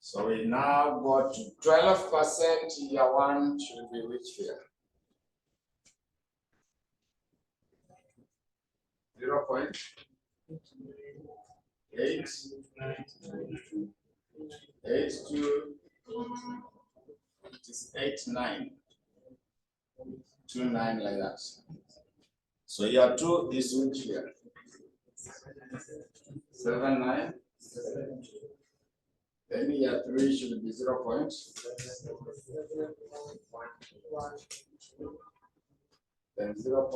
So we now go to 12% year 1 should be which here? 0.8. It is 8929 like that. So year 2 is which here? 79. Then year 3 should be 0. Then 0.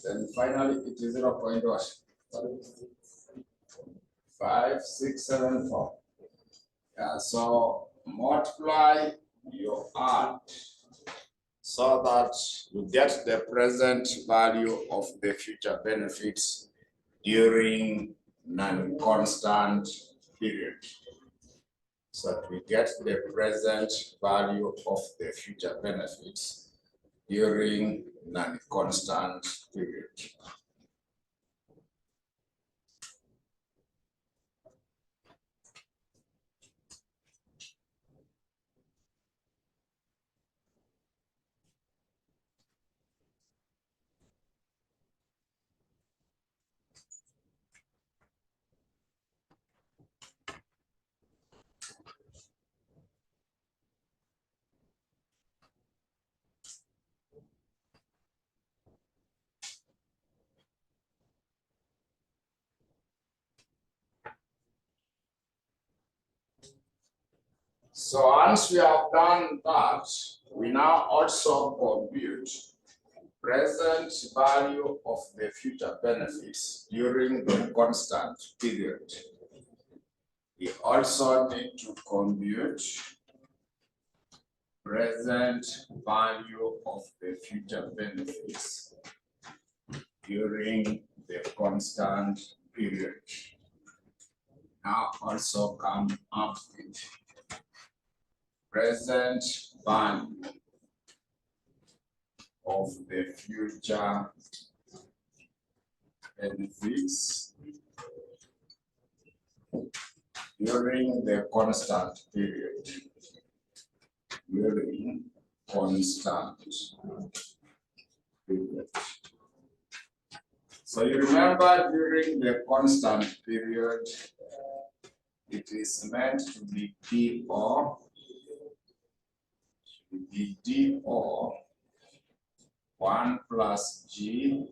Then finally it is 0.5674. Yeah, so multiply your art so that you get the present value of the future benefits during non-constant period. So that we get the present value of the future benefits during non-constant period. So once we have done that, we now also compute present value of the future benefits during the constant period. We also need to compute present value of the future benefits during the constant period. Now also come up with present value of the future benefits during the constant period. During constant period. So you remember during the constant period, it is meant to be P or the D or 1 plus G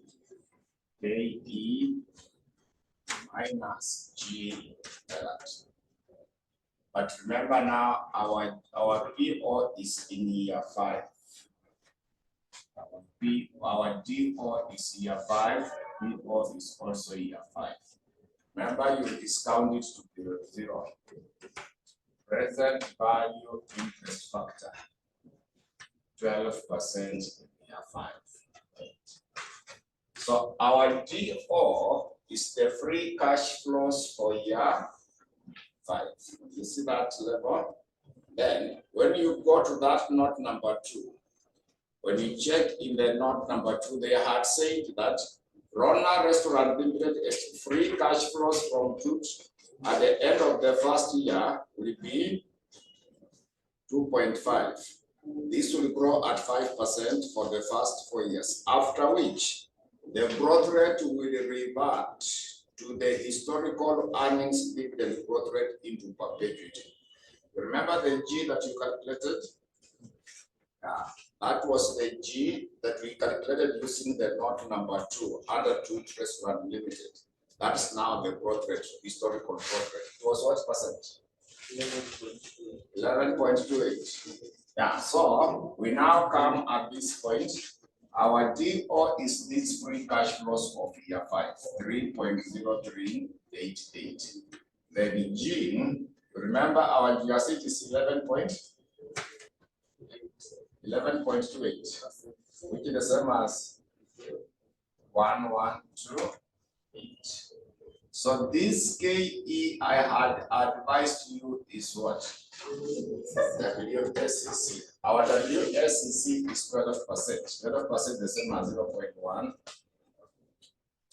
KE minus G. But remember now our PO is in year 5. Our DO is year 5, PO is also year 5. Remember you discount it to be 0. Present value interest factor 12% in year 5. So our DO is the free cash flows for year 5. You see that level? Then when you go to that note number 2, when you check in the note number 2, they had said that Rona Restaurant Limited is free cash flows from Jute at the end of the first year will be 2.5. This will grow at 5% for the first 4 years, after which the growth rate will revert to the historical earnings dividend growth rate into perpetuity. Remember the G that you calculated? Yeah, that was the G that we calculated using the note number 2 under Jute Restaurant Limited. That's now the growth rate, historical growth rate. It was what percent? 11.28. Yeah, so we now come at this point. Our DO is this free cash flows of year 5, 3.0388. Then G, remember our GRC is 11.28, which is the same as 1128. So this KE I had advised you is what? WSCC. Our WSCC is 12%. 12% the same as 0.1.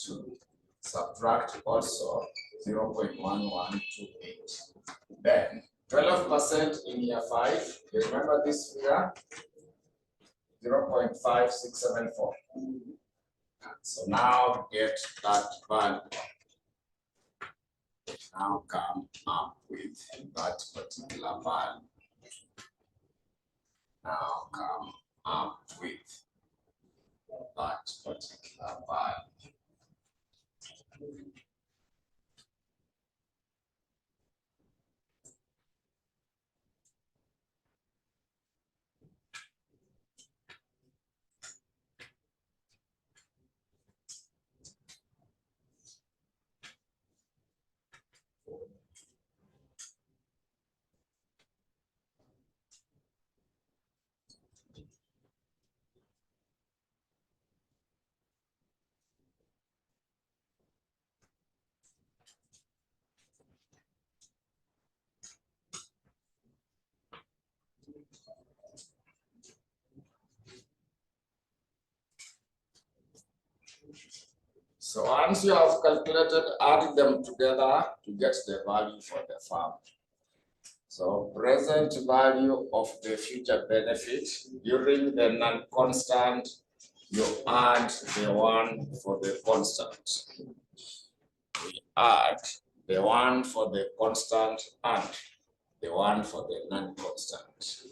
To subtract also 0.1128. Then 12% in year 5. You remember this figure? 0.5674. So now get that value. Now come up with that particular value. Now come up with that particular value. So once you have calculated, add them together to get the value for the farm. So present value of the future benefit during the non-constant, you add the one for the constant. We add the one for the constant and the one for the non-constant.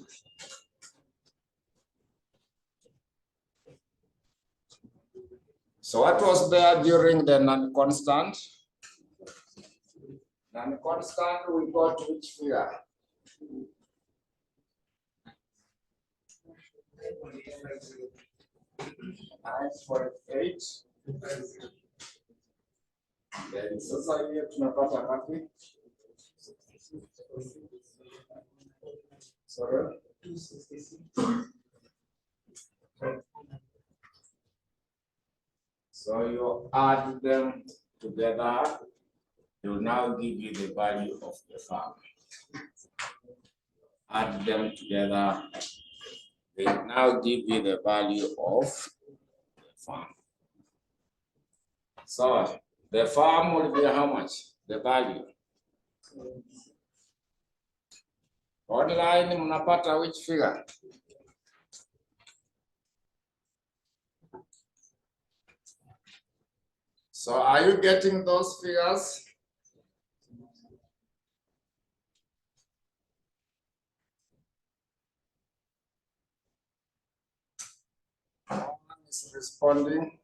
So what was there during the non-constant? Non-constant, we got which figure? 9.8. Then sasa hiyo tunapata ngapi? Sorry. So you add them together, it will now give you the value of the farm. Add them together, they will now give you the value of the farm. So the farm will be how much? The value. Online mnapata which figure? So are you getting those figures? No one is responding.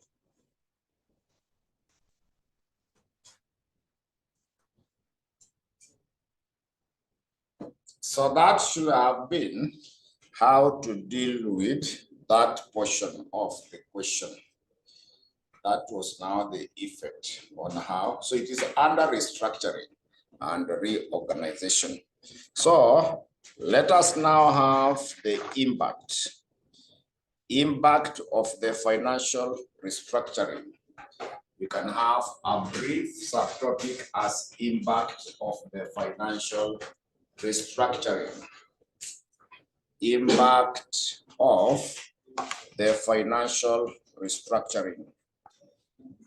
So that should have been how to deal with that portion of the question. That was now the effect on how. So it is under restructuring and reorganization. So let us now have the impact of the financial restructuring. You can have a brief subtopic as impact of the financial restructuring. Impact of the financial restructuring.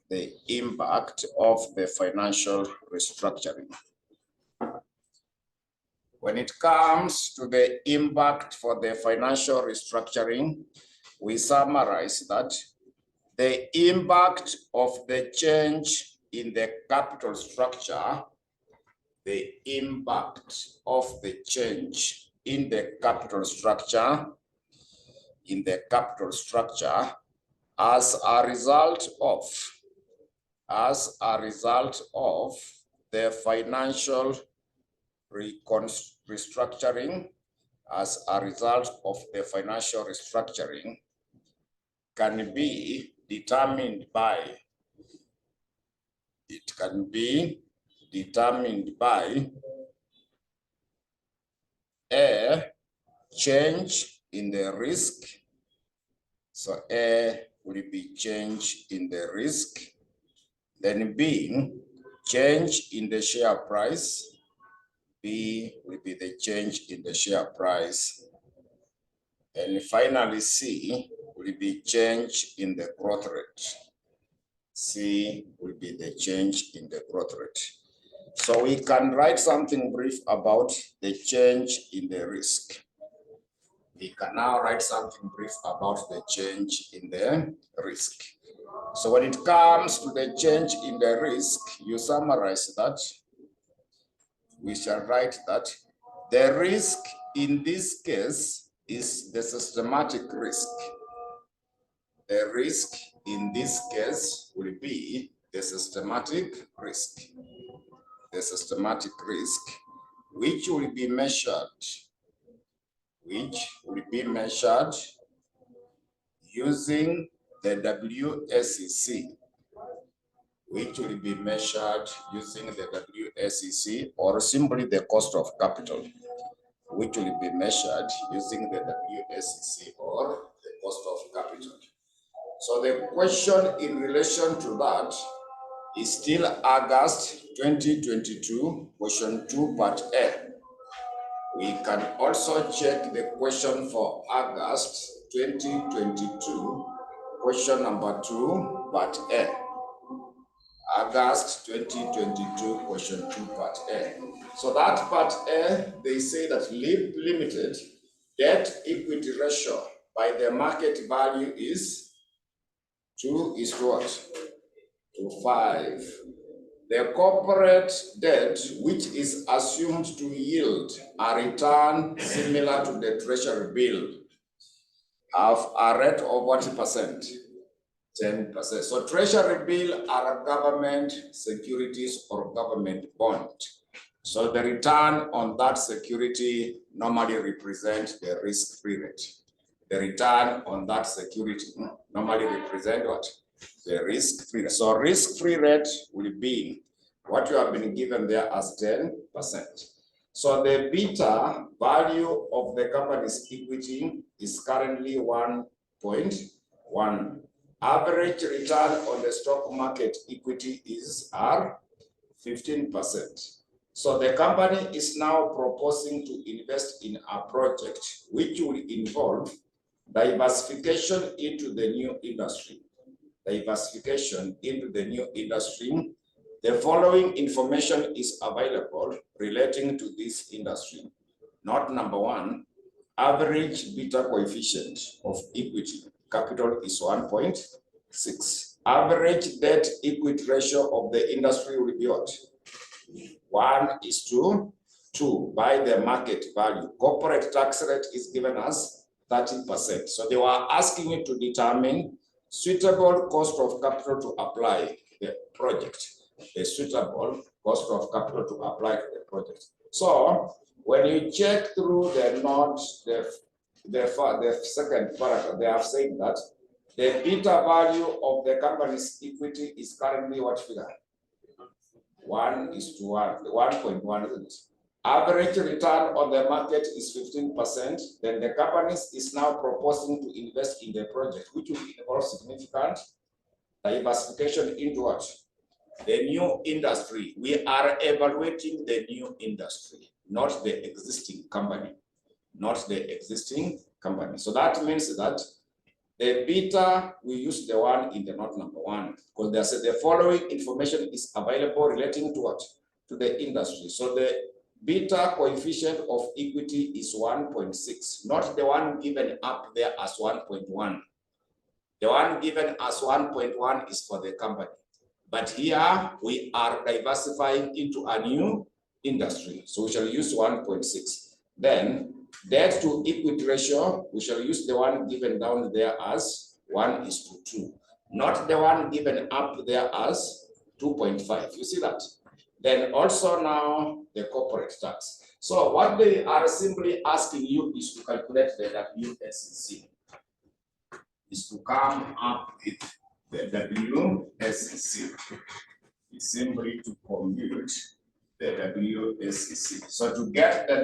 The impact of the financial restructuring. When it comes to the impact for the financial restructuring, we summarize that the impact of the change in the capital structure, the impact of the change in the capital structure, as a result of the financial restructuring, as a result of the financial restructuring, can be determined by, A, change in the risk. So A will be change in the risk. Then B, change in the share price. B will be the change in the share price. And finally, C will be change in the growth rate. C will be the change in the growth rate. So we can write something brief about the change in the risk. We can now write something brief about the change in the risk. So when it comes to the change in the risk, you summarize that. We shall write that the risk in this case is the systematic risk. The risk in this case will be the systematic risk. The systematic risk, which will be measured, using the WSEC, or simply the cost of capital, which will be measured using the WSEC or the cost of capital. So the question in relation to that is still August 2022, question 2, part A. We can also check the question for August 2022, question number 2, part A. August 2022, question 2, part A. So that part A, they say that LIP Limited debt equity ratio by the market value is 2:5. The corporate debt, which is assumed to yield a return similar to the treasury bill, have a rate of what percent? 10%. So treasury bill are government securities or government bond. So the return on that security normally represents the risk-free rate. The return on that security normally represents what? The risk-free rate. So risk-free rate will be what you have been given there as 10%. So the beta value of the company's equity is currently 1.1. Average return on the stock market equity is 15%. So the company is now proposing to invest in a project which will involve diversification into the new industry. The following information is available relating to this industry. Note number 1, average beta coefficient of equity capital is 1.6. Average debt equity ratio of the industry will be what? 1:2 by the market value. Corporate tax rate is given as 30%. So they were asking you to determine suitable cost of capital to apply the project. The suitable cost of capital to apply to the project. So when you check through the note, the second paragraph, they have said that the beta value of the company's equity is currently what figure? 1:1, isn't it? Average return on the market is 15%. Then the company is now proposing to invest in the project, which will involve significant diversification into what? The new industry. We are evaluating the new industry, not the existing company. So that means that the beta, we use the one in the note number 1, because they said the following information is available relating to what? To the industry. So the beta coefficient of equity is 1.6, not the one given up there as 1.1. The one given as 1.1 is for the company. But here we are diversifying into a new industry. So we shall use 1.6. Then debt to equity ratio, we shall use the one given down there as 1:2, not the one given up there as 2.5. You see that? Then also now the corporate tax. So what they are simply asking you is to calculate the WSEC, is to come up with the WSEC. It's simply to compute the WSEC. So to get the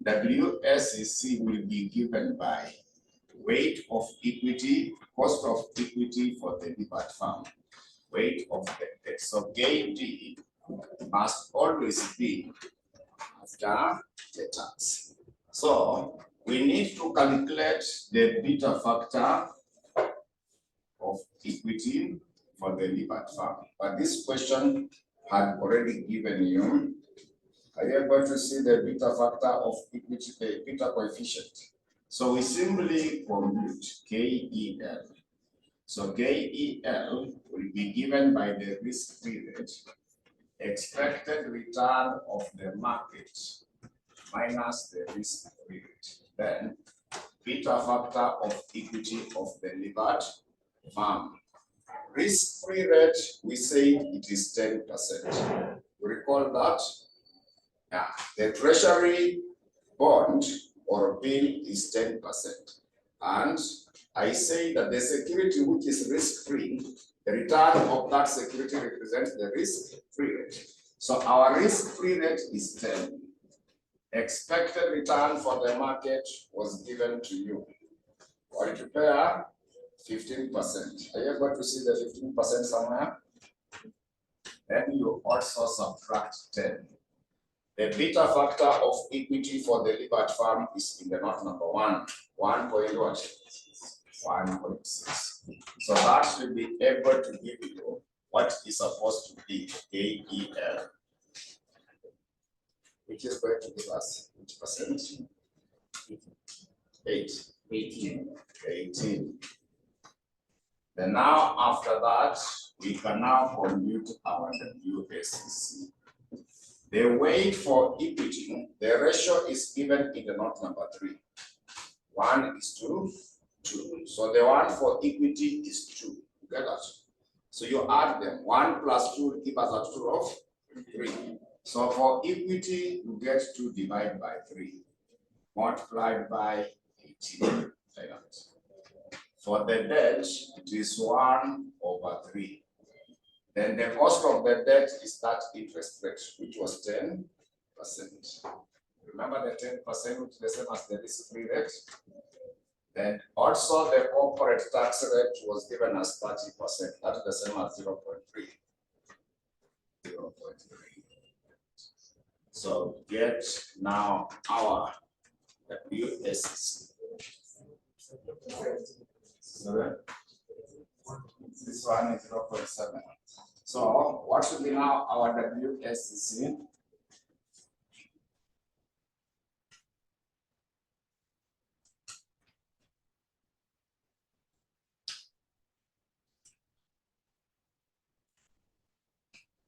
WSEC will be given by weight of equity, cost of equity for the delivered firm, weight of the debt. So KD must always be after the tax. So we need to calculate the beta factor of equity for the delivered firm. But this question had already given you. Are you able to see the beta factor of equity, the beta coefficient? So we simply compute KEL. So KEL will be given by the risk-free rate, expected return of the market minus the risk-free rate. Then beta factor of equity of the levered farm. Risk-free rate, we say it is 10%. We recall that. Yeah, the treasury bond or bill is 10%. And I say that the security which is risk-free, the return of that security represents the risk-free rate. So our risk-free rate is 10. Expected return for the market was given to you. Multiplier 15%. Are you able to see the 15% somewhere? Then you also subtract 10. The beta factor of equity for the levered farm is in the note number 1. 1.6. So that should be able to give you what is supposed to be KEL, which is going to give us which percent? 18. Then now after that, we can now compute our WACC. The weight for equity, the ratio is given in the note number 3. 1:2. So the one for equity is 2. You get that? So you add them. 1 plus 2 will give us a total of 3. So for equity, you get 2 divided by 3, multiplied by 18. Like that. For the debt, it is 1/3. Then the cost of the debt is that interest rate, which was 10%. Remember the 10%, which is the same as the risk-free rate? Then also the corporate tax rate was given as 30%. That is the same as 0.3. So get now our WACC. This one is 0.7. So what should be now our WACC?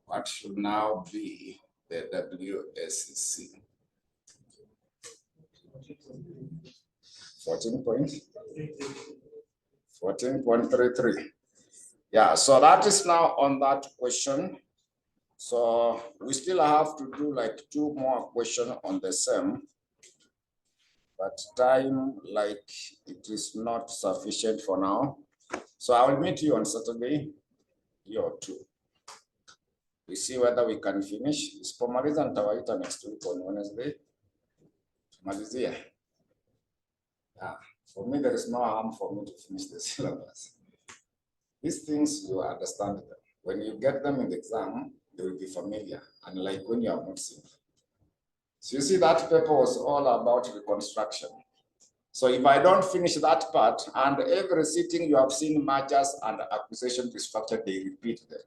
What should now be the WACC? 14.33. Yeah, so that is now on that question. So we still have to do like 2 more questions on the same, but time like it is not sufficient for now. So I will meet you on Saturday, or 2. We see whether we can finish. Isipomaliza nitawaita next week on Wednesday. Tumalizia. Yeah, for me there is no harm for me to finish the syllabus. These things you understand them. When you get them in the exam, they will be familiar, unlike when you have not seen them. So you see that paper was all about reconstruction. So if I don't finish that part, and every sitting you have seen mergers and acquisition restructure, they repeat them.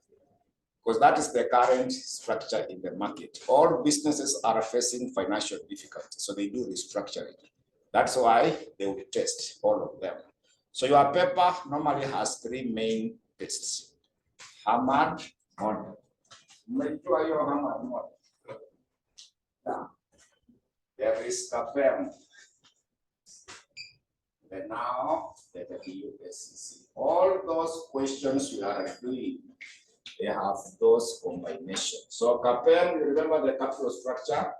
Because that is the current structure in the market. All businesses are facing financial difficulties, so they do restructuring. That's why they will test all of them. So your paper normally has 3 main tests. Hamad model. Make sure your Hamad model. Yeah. There is CAPM. And now the WACC. All those questions we are doing, they have those combinations. So CAPM, you remember the capital structure?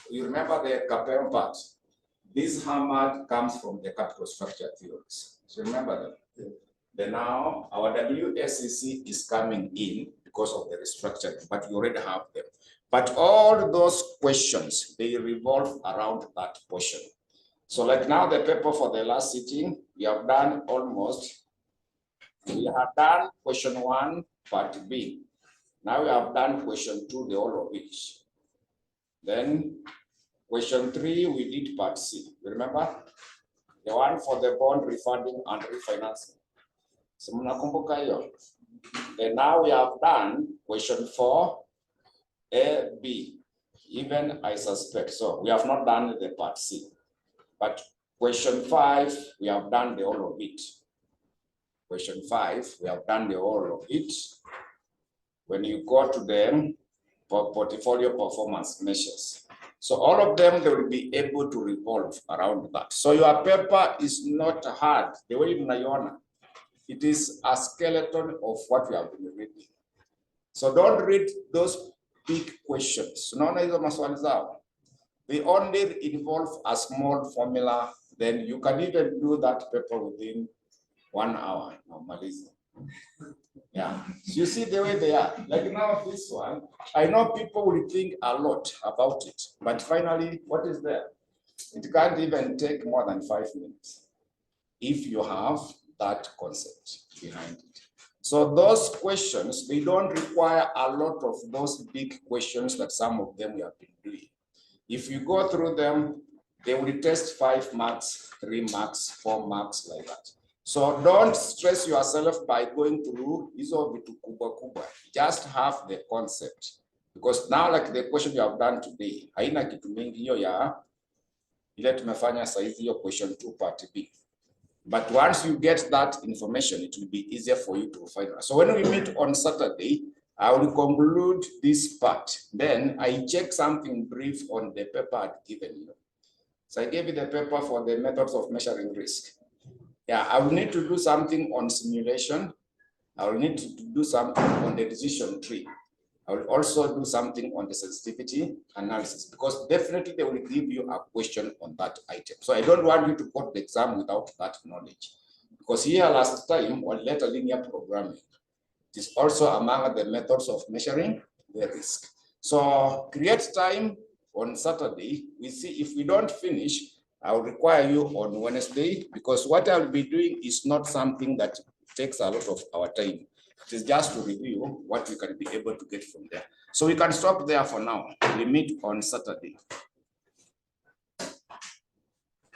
You remember the CAPM part. This Hamad comes from the capital structure theories. So remember that. Then now our WACC is coming in because of the restructuring, but you already have them. But all those questions, they revolve around that portion. So like now the paper for the last sitting, we have done question 1, part B. Now we have done question 2, the whole of it. Then question 3, we did part C. You remember? The one for the bond refunding and refinancing. So mnakumbuka hiyo. Then now we have done question 4, A, B, even I suspect. So we have not done the part C, but question 5, we have done the whole of it. Question 5, we have done the whole of it. When you go to them, portfolio performance measures. So all of them, they will be able to revolve around that. So your paper is not hard, the way you know, it is a skeleton of what we have been reading. So don't read those big questions. They only involve a small formula, then you can even do that paper within 1 hour normally. Yeah, so you see the way they are. Like now this one, I know people will think a lot about it, but finally, what is there? It can't even take more than 5 minutes if you have that concept behind it. So those questions, they don't require a lot of those big questions that some of them we have been doing. If you go through them, they will test 5 marks, 3 marks, 4 marks, like that. So don't stress yourself by going through hizo vitu kubwa kubwa. Just have the concept. Because now, like the question you have done today, haina kitu mingi hiyo ya ile tumefanya saizi hiyo question 2 part B. But once you get that information, it will be easier for you to find out. So when we meet on Saturday, I will conclude this part. Then I check something brief on the paper I'd given you. So I gave you the paper for the methods of measuring risk. Yeah, I will need to do something on simulation. I will need to do something on the decision tree. I will also do something on the sensitivity analysis, because definitely they will give you a question on that item. So I don't want you to go to the exam without that knowledge, because here last time on letter linear programming, it is also among the methods of measuring the risk. So create time on Saturday. We see if we don't finish, I will require you on Wednesday, because what I will be doing is not something that takes a lot of our time. It is just to review what we can be able to get from there. So we can stop there for now. We meet on Saturday.